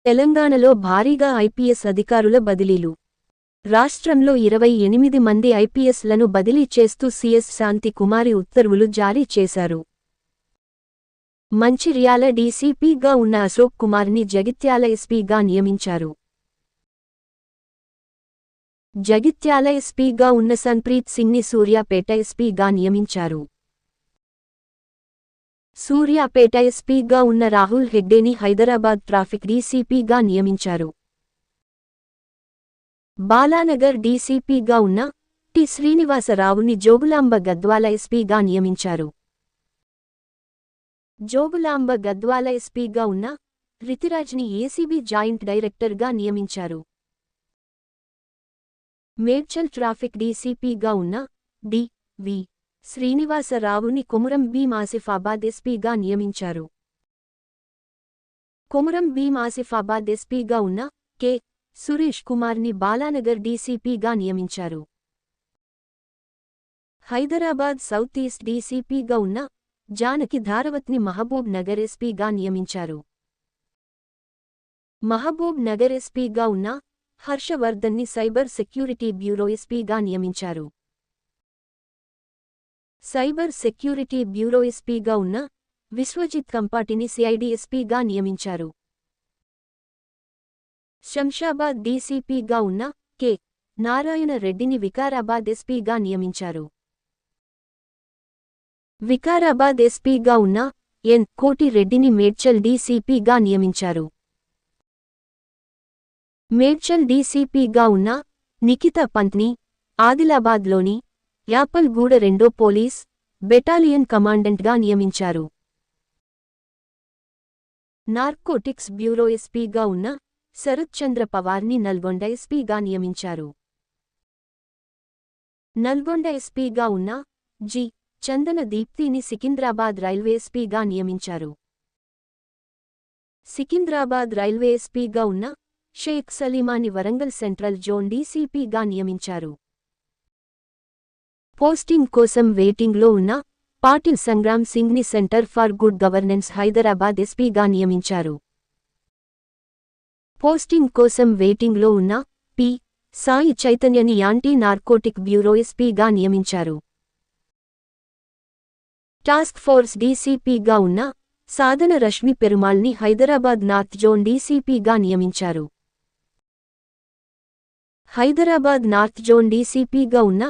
తెలంగాణలో భారీగా ఐపీఎస్ అధికారుల బదిలీలు. రాష్ట్రంలో 28 మంది ఐపీఎస్లను బదిలీ చేస్తూ సీఎస్ శాంతి కుమారి ఉత్తర్వులు జారీ చేశారు. మంచిర్యాల డీసీపీగా ఉన్న అశోక్ కుమార్ని జగిత్యాల ఎస్పీగా నియమించారు. జగిత్యాల ఎస్పీగా ఉన్న సన్ప్రీత్ సింగ్ని సూర్యాపేట ఎస్పీగా నియమించారు. సూర్యాపేట ఎస్పీగా ఉన్న రాహుల్ హెగ్డేని హైదరాబాద్ ట్రాఫిక్ డీసీపీగా నియమించారు. బాలానగర్ డీసీపీగా ఉన్న టి శ్రీనివాసరావుని జోగులాంబ గద్వాల ఎస్పీగా నియమించారు. జోగులాంబ గద్వాల ఎస్పీగా ఉన్న రితిరాజ్ని ఏసీబీ జాయింట్ డైరెక్టర్గా నియమించారు. మేడ్చల్ ట్రాఫిక్ డీసీపీగా ఉన్న డి.వి. శ్రీనివాసరావుని కొమురం భీం ఆసిఫాబాద్ ఎస్పీగా నియమించారు. కొమురం భీం ఆసిఫాబాద్ ఎస్పీగా ఉన్న కె. సురేష్ కుమార్ని బాలానగర్ డీసీపీగా నియమించారు. హైదరాబాద్ సౌత్ ఈస్ట్ డీసీపీగా ఉన్న జానకి ధారవత్ని మహబూబ్ నగర్ ఎస్పీగా నియమించారు. మహబూబ్ నగర్ ఎస్పీగా ఉన్న హర్షవర్ధన్ని సైబర్ సెక్యూరిటీ బ్యూరో ఎస్పీగా నియమించారు. సైబర్ సెక్యూరిటీ బ్యూరో ఎస్పీగా ఉన్న విశ్వజిత్ కంపాటిని సిఐడి ఎస్పీగా నియమించారు. శంషాబాద్ డీసీపీగా ఉన్న కె. నారాయణ రెడ్డిని వికారాబాద్ ఎస్పీగా నియమించారు. వికారాబాద్ ఎస్పీగా ఉన్న ఎన్. కోటి రెడ్డిని మేడ్చల్ డీసీపీగా నియమించారు. మేడ్చల్ డీసీపీగా ఉన్న నిఖితా పంత్ని ఆదిలాబాద్లోని యాపల్గూడ 2వ పోలీస్ బెటాలియన్ కమాండెంట్గా నియమించారు. నార్కోటిక్స్ బ్యూరో ఎస్పీగా ఉన్న శరత్ చంద్ర పవార్ని నల్గొండ ఎస్పీగా నియమించారు. నల్గొండ ఎస్పీగా ఉన్న జి. చందన దీప్తిని సికింద్రాబాద్ రైల్వే ఎస్పీగా నియమించారు. సికింద్రాబాద్ రైల్వే ఎస్పీగా ఉన్న షేక్ సలీమాని వరంగల్ సెంట్రల్ జోన్ డీసీపీగా నియమించారు. పోస్టింగ్ కోసం వెయిటింగ్లో ఉన్న పాటిల్ సంగ్రామ్ సింగ్ని centre for good governance Hyderabad ఎస్పీగా నియమించారు. పోస్టింగ్ కోసం వెయిటింగ్లో ఉన్న పి. సాయి చైతన్యని యాంటీ నార్కోటిక్ బ్యూరో ఎస్పీగా నియమించారు. టాస్క్ ఫోర్స్ డీసీపీగా ఉన్న సాధన రష్మి పెరుమాళ్ని హైదరాబాద్ నార్త్ జోన్ డీసీపీగా నియమించారు. హైదరాబాద్ నార్త్ జోన్ డీసీపీగా ఉన్న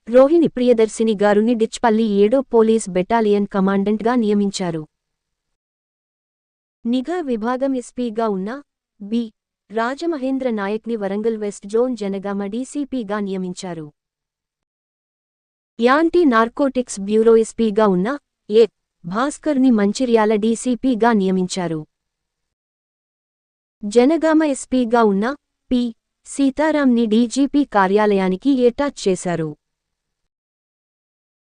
రోహిణి ప్రియదర్శిని గారుని డిచ్పల్లి 7వ పోలీస్ బెటాలియన్ కమాండెంట్గా నియమించారు. నిఘా విభాగం ఎస్పీగా ఉన్న బి. రాజమహేంద్ర నాయక్ని వరంగల్ వెస్ట్ జోన్ జనగామ డీసీపీగా నియమించారు. యాంటీ నార్కోటిక్స్ బ్యూరో ఎస్పీగా ఉన్న ఎ. భాస్కర్ని మంచిర్యాల డీసీపీగా నియమించారు. జనగామ ఎస్పీగా ఉన్న పి. సీతారాంని డీజీపీ కార్యాలయానికి ఏటాచ్ చేశారు.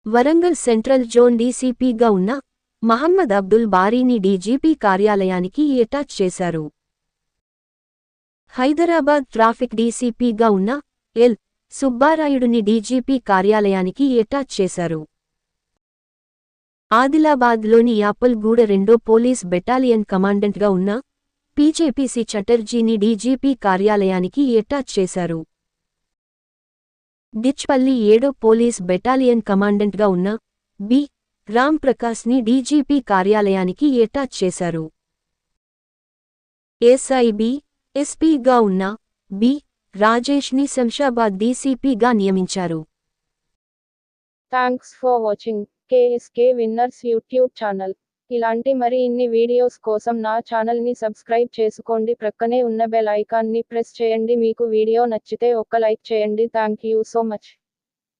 వరంగల్ సెంట్రల్ జోన్ డీసీపీగా ఉన్న మహమ్మద్ అబ్దుల్ బారీని డీజీపీ కార్యాలయానికి ఏటాచ్ చేశారు. హైదరాబాద్ ట్రాఫిక్ డీసీపీగా ఉన్న ఎల్. సుబ్బారాయుడుని డీజీపీ కార్యాలయానికి ఏటాచ్ చేశారు. ఆదిలాబాద్లోని యాపల్గూడ 2వ పోలీస్ బెటాలియన్ కమాండెంట్గా ఉన్న పీజేపీసీ చటర్జీని డీజీపీ కార్యాలయానికి ఏటాచ్ చేశారు. డిచ్పల్లి 7వ పోలీస్ బెటాలియన్ కమాండెంట్గా ఉన్న బి. రామ్ ప్రకాశ్ని డీజీపీ కార్యాలయానికి ఏటాచ్ చేశారు. ఎస్ఐబి ఎస్పీగా ఉన్న బి. రాజేష్ని శంషాబాద్ డీసీపీగా నియమించారు. Thanks for watching KSK winners YouTube channel. ఇలాంటి మరిన్ని వీడియోస్ కోసం నా ఛానల్ని సబ్స్క్రైబ్ చేసుకోండి. ప్రక్కనే ఉన్న బెల్ ఐకాన్ని ప్రెస్ చేయండి. మీకు వీడియో నచ్చితే ఒక్క లైక్ చేయండి. Thank you so much.